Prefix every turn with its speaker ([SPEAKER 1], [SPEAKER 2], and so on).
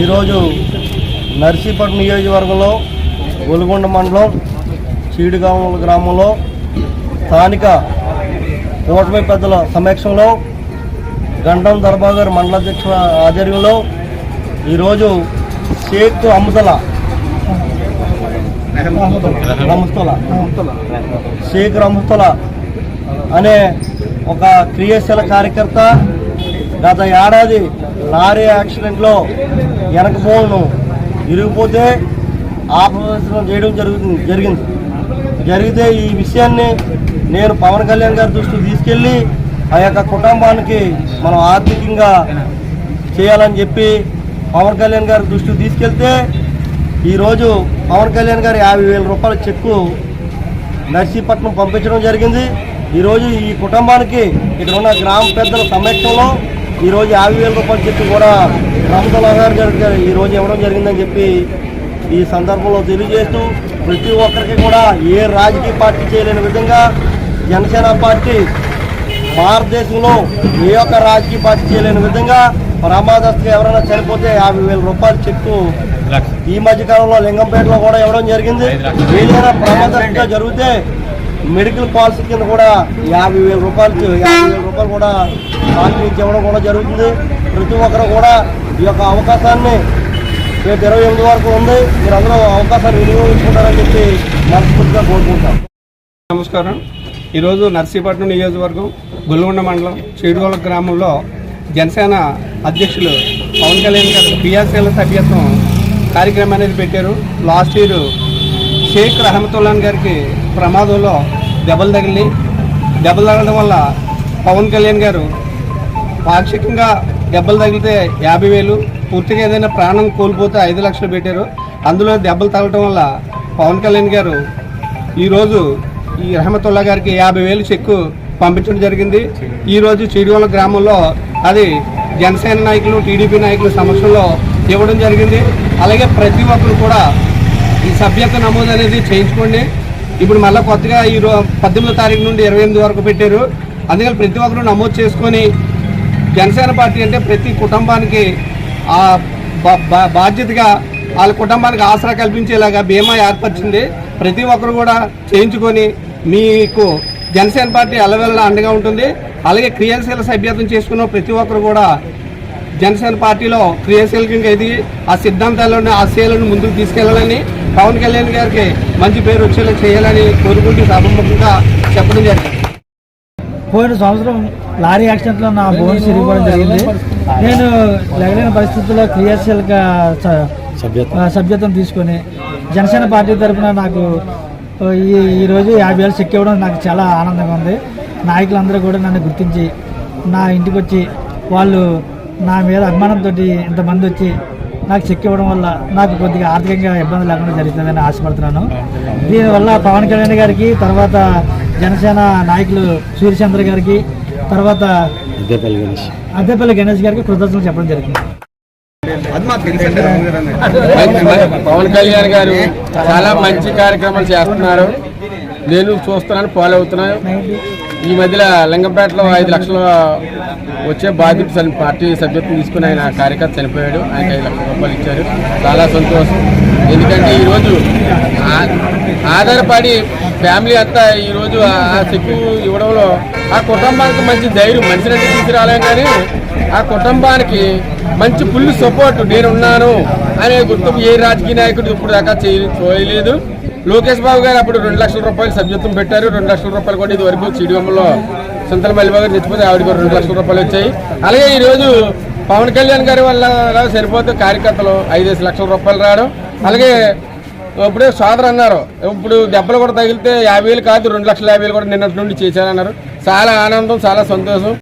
[SPEAKER 1] ఈరోజు నర్సీపట్నం నియోజకవర్గంలో గొలుగొండ మండలం చీడుగాముల గ్రామంలో స్థానిక కూటమి పెద్దల సమక్షంలో గంటం దర్బార్ గారి మండలాధ్యక్షుల ఆధ్వర్యంలో ఈరోజు షేక్ షేక్ రహమతుల్లా అనే ఒక క్రియాశీల కార్యకర్త గత ఏడాది లారీ యాక్సిడెంట్లో వెనక బోన్ను ఇరిగిపోతే ఆపరేషన్ చేయడం జరిగితే ఈ విషయాన్ని నేను పవన్ కళ్యాణ్ గారి దృష్టికి తీసుకెళ్ళి ఆ యొక్క కుటుంబానికి మనం ఆర్థికంగా చేయాలని చెప్పి పవన్ కళ్యాణ్ గారి దృష్టికి తీసుకెళ్తే ఈరోజు పవన్ కళ్యాణ్ గారు 50,000 రూపాయల చెక్కు నర్సీపట్నం పంపించడం జరిగింది. ఈరోజు ఈ కుటుంబానికి ఇక్కడ ఉన్న గ్రామ పెద్దల సమక్షంలో ఈరోజు 50,000 రూపాయల చెక్కు కూడా రహమతుల్లా గారు ఈరోజు ఇవ్వడం జరిగిందని చెప్పి ఈ సందర్భంలో తెలియజేస్తూ ప్రతి ఒక్కరికి కూడా ఏ రాజకీయ పార్టీ చేయలేని విధంగా జనసేన పార్టీ భారతదేశంలో ఏ ఒక్క రాజకీయ పార్టీ చేయలేని విధంగా ప్రమాదస్తుగా ఎవరైనా చనిపోతే 50,000 రూపాయల చెక్కు ఈ మధ్యకాలంలో లింగంపేటలో కూడా ఇవ్వడం జరిగింది. ఏదైనా ప్రమాదస్తుగా జరిగితే మెడికల్ పాలసీ కింద కూడా 50,000 రూపాయలు కూడా పార్టీ నుంచి ఇవ్వడం కూడా జరుగుతుంది. ప్రతి ఒక్కరు కూడా ఈ యొక్క అవకాశాన్ని రేపు 28 వరకు ఉంది, మీరందరూ అవకాశాన్ని వినియోగించుకుంటారని చెప్పి మనస్ఫూర్తిగా కోరుకుంటాం.
[SPEAKER 2] నమస్కారం. ఈరోజు నర్సీపట్నం నియోజకవర్గం గొలుగొండ మండలం చీడుగోల గ్రామంలో జనసేన అధ్యక్షులు పవన్ కళ్యాణ్ గారు క్రియాశీల సభ్యత్వం కార్యక్రమం అనేది పెట్టారు. లాస్ట్ ఇయర్ షేక్ రహమతుల్లా గారికి ప్రమాదంలో దెబ్బలు తగలడం వల్ల పవన్ కళ్యాణ్ గారు పాక్షికంగా దెబ్బలు తగిలితే 50,000, పూర్తిగా ఏదైనా ప్రాణం కోల్పోతే 5 లక్షలు పెట్టారు. అందులో దెబ్బలు తగలటం వల్ల పవన్ కళ్యాణ్ గారు ఈరోజు ఈ రహమతుల్లా గారికి 50,000 చెక్కు పంపించడం జరిగింది. ఈరోజు చీడుగోల గ్రామంలో అది జనసేన నాయకులు, టీడీపీ నాయకుల సమక్షంలో ఇవ్వడం జరిగింది. అలాగే ప్రతి ఒక్కరు కూడా ఈ సభ్యత్వ నమోదు అనేది చేయించుకోండి. ఇప్పుడు మళ్ళీ కొత్తగా 18వ తారీఖు నుండి 28 వరకు పెట్టారు. అందుకని ప్రతి ఒక్కరు నమోదు చేసుకొని జనసేన పార్టీ అంటే ప్రతి కుటుంబానికి బాధ్యతగా వాళ్ళ కుటుంబానికి ఆసరా కల్పించేలాగా బీమా ఏర్పరిచింది. ప్రతి ఒక్కరు కూడా చేయించుకొని మీకు జనసేన పార్టీ అలవెల్లా అండగా ఉంటుంది. అలాగే క్రియాశీల సభ్యత్వం చేసుకున్న ప్రతి ఒక్కరు కూడా జనసేన పార్టీలో క్రియాశీలకంగా ఎదిగి ఆ సిద్ధాంతాలను, ఆశయాలను ముందుకు తీసుకెళ్లాలని, పవన్ కళ్యాణ్ గారికి మంచి పేరు వచ్చేలా చేయాలని కోరుకుంటూ సభముఖంగా చెప్పడం జరిగింది.
[SPEAKER 3] పోయిన సంవత్సరం లారీ యాక్సిడెంట్లో నా బోన్స్ ఇరిగిపోవడం జరిగింది. నేను లేగలేని పరిస్థితుల్లో క్రియాశీలక సభ్యత్వం తీసుకొని జనసేన పార్టీ తరఫున నాకు ఈరోజు 50,000 చెక్ ఇవ్వడం నాకు చాలా ఆనందంగా ఉంది. నాయకులందరూ కూడా నన్ను గుర్తించి నా ఇంటికి వచ్చి వాళ్ళు నా మీద అభిమానంతో ఇంతమంది వచ్చి నాకు చెక్ ఇవ్వడం వల్ల నాకు కొద్దిగా ఆర్థికంగా ఇబ్బంది లేకుండా జరుగుతుందని ఆశపడుతున్నాను. దీనివల్ల పవన్ కళ్యాణ్ గారికి, తర్వాత జనసేన నాయకులు సూర్యచంద్ర గారికి, తర్వాత అద్దెపల్లి గణేష్ గారికి కృతజ్ఞతలు చెప్పడం జరిగింది.
[SPEAKER 4] పవన్ కళ్యాణ్ గారు చాలా మంచి కార్యక్రమాలు చేస్తున్నారు. నేను చూస్తున్నాను, ఫాలో అవుతున్నాను. ఈ మధ్యలో లింగంపేటలో 5 లక్షలు వచ్చే బాధ్యత పార్టీ సభ్యత్వం తీసుకుని ఆయన కార్యకర్త చనిపోయాడు. ఆయనకి 5 లక్షల రూపాయలు ఇచ్చారు. చాలా సంతోషం. ఎందుకంటే ఈరోజు ఆధారపడి ఫ్యామిలీ అంతా ఈరోజు ఆ చెక్కు ఇవ్వడంలో ఆ కుటుంబానికి మంచి ధైర్యం, మనిషిని తీసుకురాలేం కానీ ఆ కుటుంబానికి మంచి ఫుల్ సపోర్ట్ నేనున్నాను అనే గుర్తింపు ఏ రాజకీయ నాయకుడు ఇప్పుడు దాకా చేయలేదు. లోకేష్ బాబు గారు అప్పుడు 2 లక్షల రూపాయలు సభ్యత్వం పెట్టారు. 2 లక్షల రూపాయలు కూడా ఇది వరకు చీడిగొమ్మలో సింతల మల్లిబాబు గారు చచ్చిపోతే ఆవిడకి 2 లక్షల రూపాయలు వచ్చాయి. అలాగే ఈరోజు పవన్ కళ్యాణ్ గారి వల్ల సరిపోతే కార్యకర్తలు 5 లక్షల రూపాయలు రావడం. అలాగే ఇప్పుడే సోదరు అన్నారు, ఇప్పుడు దెబ్బలు కూడా తగిలితే 50,000 కాదు 2,50,000 కూడా నిన్నటి నుండి చేశారన్నారు. చాలా ఆనందం, చాలా సంతోషం.